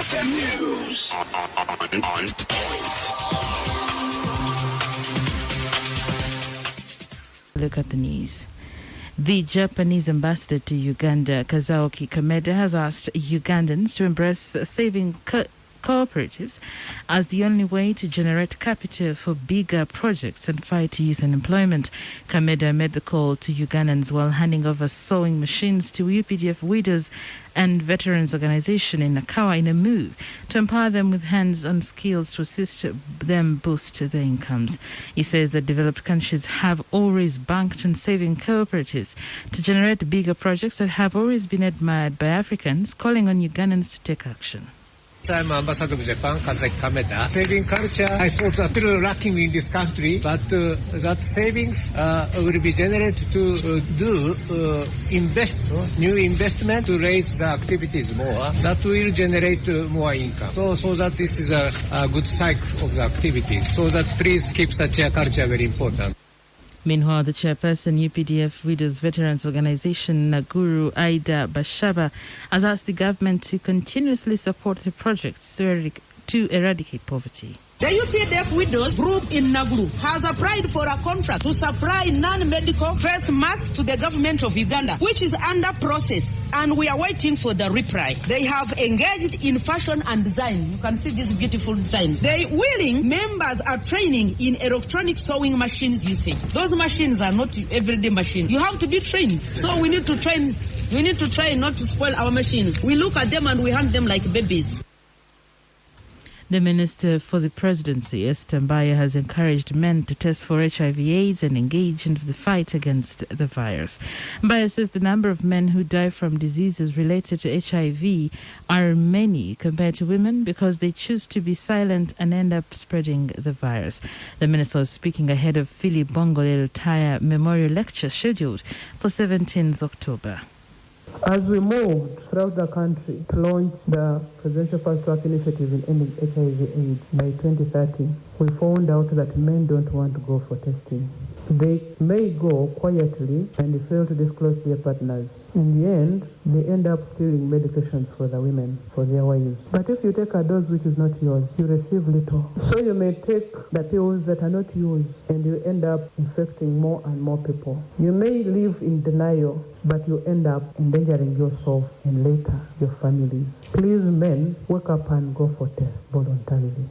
FM News. On point. Look at the news. The Japanese ambassador to Uganda, Kazuki Kameda, has asked Ugandans to embrace saving cooperatives as the only way to generate capital for bigger projects and fight youth unemployment. Kameda made the call to Ugandans while handing over sewing machines to UPDF widows and veterans organization in Nakawa in a move to empower them with hands-on skills to assist them boost their incomes. He says that developed countries have always banked on saving cooperatives to generate bigger projects that have always been admired by Africans, calling on Ugandans to take action. I'm Ambassador of Japan, Kazuki Kameda. Saving culture, I thought that still lacking in this country, but that savings will be generated to new investment to raise the activities more. That will generate more income. So that this is a good cycle of the activities. So that please keep such a culture very important. Meanwhile, the chairperson UPDF Widows Veterans Organization, Naguru Aida Bashaba, has asked the government to continuously support the projects to eradicate poverty. The UPDF Widows Group in Naguru has applied for a contract to supply non-medical face masks to the government of Uganda, which is under process, and we are waiting for the reply. They have engaged in fashion and design. You can see this beautiful design. They willing members are training in electronic sewing machines usage. Those machines are not everyday machines. You have to be trained. So we need to train. We need to try not to spoil our machines. We look at them and we hand them like babies. The Minister for the Presidency, Esther Mbaya, has encouraged men to test for HIV/AIDS and engage in the fight against the virus. Mbaya says the number of men who die from diseases related to HIV are many compared to women because they choose to be silent and end up spreading the virus. The Minister was speaking ahead of Philip Bongole Lutaya Memorial Lecture scheduled for 17th October. As we moved throughout the country to launch the Presidential Fast Track Initiative in ending HIV/AIDS by 2030, we found out that men don't want to go for testing. They may go quietly and fail to disclose to their partners. In the end, they end up stealing medications for the women, for their wives. But if you take a dose which is not yours, you receive little. So you may take the pills that are not yours, and you end up infecting more and more people. You may live in denial, but you end up endangering yourself and later your families. Please, men, wake up and go for tests voluntarily.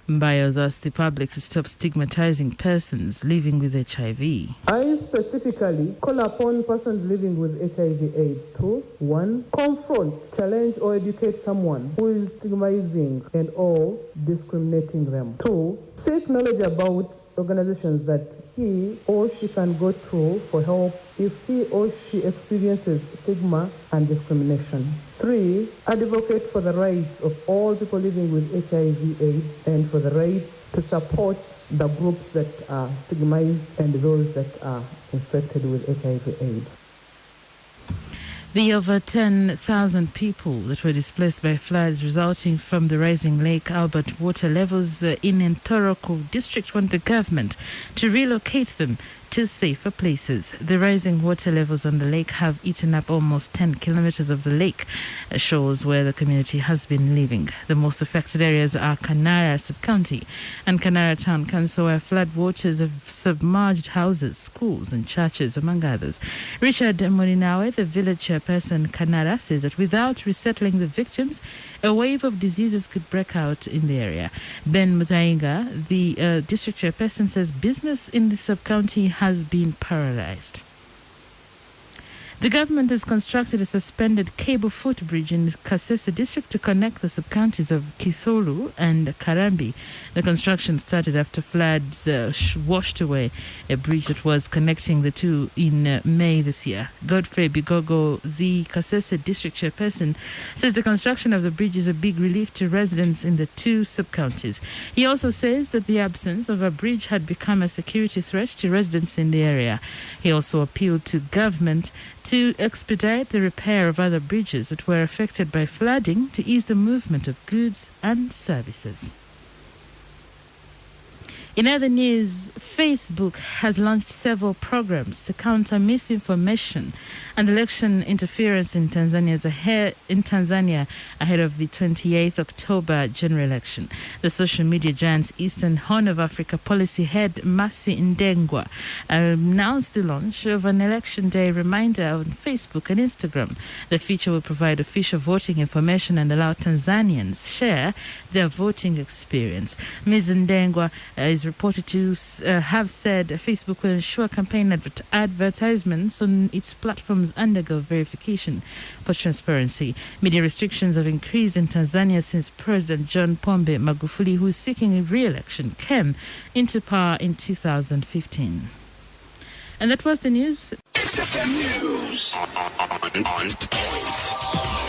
Mbaya asked the public to stop stigmatizing persons living with HIV. I specifically call upon persons living with HIV/AIDS to 1. Confront, challenge or educate someone who is stigmatizing and or discriminating them. 2. Seek knowledge about organizations that he or she can go to for help if he or she experiences stigma and discrimination. 3. Advocate for the rights of all people living with HIV/AIDS and for the right to support the groups that are stigmatized and those that are infected with HIV/AIDS. The over 10,000 people that were displaced by floods resulting from the rising Lake Albert water levels in Ntoroko district want the government to relocate them to safer places. The rising water levels on the lake have eaten up almost 10 kilometers of the lake shores where the community has been living. The most affected areas are Kanara Sub-County and Kanara Town Council, where flood waters have submerged houses, schools and churches, among others. Richard Morinawe, the village chairperson Kanara, says that without resettling the victims, a wave of diseases could break out in the area. Ben Mutainga, the district chairperson, says business in the sub-county has been paralyzed. The government has constructed a suspended cable footbridge in Kasese district to connect the sub-counties of Kitholu and Karambi. The construction started after floods washed away a bridge that was connecting the two in May this year. Godfrey Bigogo, the Kasese district chairperson, says the construction of the bridge is a big relief to residents in the two sub-counties. He also says that the absence of a bridge had become a security threat to residents in the area. He also appealed to government to expedite the repair of other bridges that were affected by flooding to ease the movement of goods and services. In other news, Facebook has launched several programs to counter misinformation and election interference in Tanzania ahead of the 28th October general election. The social media giant's Eastern Horn of Africa policy head Masi Ndengwa announced the launch of an election day reminder on Facebook and Instagram. The feature will provide official voting information and allow Tanzanians share their voting experience. Ms. Ndengwa is reported to have said Facebook will ensure campaign advertisements on its platforms undergo verification for transparency. Media restrictions have increased in Tanzania since President John Pombe Magufuli, who is seeking re-election, came into power in 2015. And that was the news. XFM News on point.